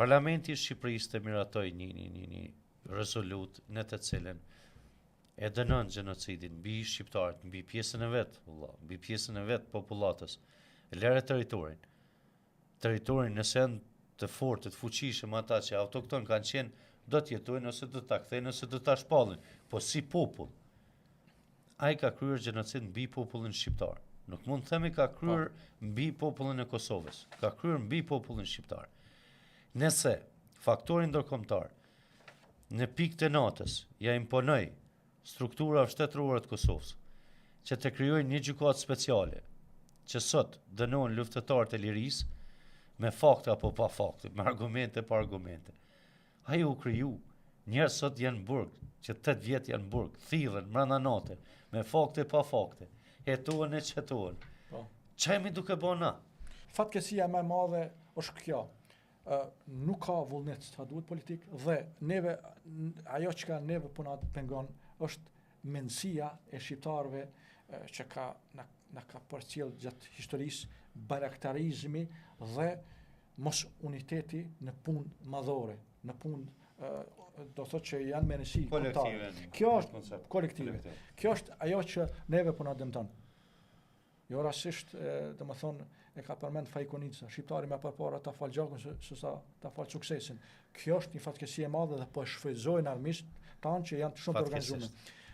Parlamenti i Shqipërisë të miratoi një rezolut në të cilën e dënon gjenocidin mbi shqiptarët, mbi pjesën e vet, mbi pjesën e vet popullatës. E lere territorin nëse janë të fortë, të fuqishëm ata që autokton kanë qenë, do të jetojnë ose do ta kthejnë ose do ta shpallin, po si popull. Ai ka kryer gjenocid mbi popullin shqiptar. Nuk mund të themi ka kryer mbi popullin e Kosovës, ka kryer mbi popullin shqiptar. Nëse faktori ndërkombëtar në pikë të natës ja imponoi struktura shtetërore të Kosovës që të krijojnë një gjykatë speciale që sot dënon luftëtarët e lirisë me fakte apo pa fakte, me argumente pa argumente. Ai u kriju. Njerëz sot janë burg, që 8 vjet janë burg, thirrën brenda natë, me fakte pa fakte. Hetohen e çetohen. Çfarë jemi duke bërë na? Fatkeqësia më e madhe është kjo. Nuk ka vullnet sa duhet politik dhe neve ajo që neve po na pengon është mendësia e shqiptarëve që na ka përcjell gjatë historisë baraktarizmi dhe mos uniteti në punë madhore, në punë do thotë që janë menësi kollektive. Kjo është kolektive. Kjo është ajo që neve po na dëmton. Jo rastisht, domethënë e ka përmend Fajkonica, shqiptari më përpara ta fal gjakun se sa ta fal suksesin. Kjo është një fatkeqësi e madhe dhe po shfrytëzojnë armiqt tanë që janë shumë të organizuar.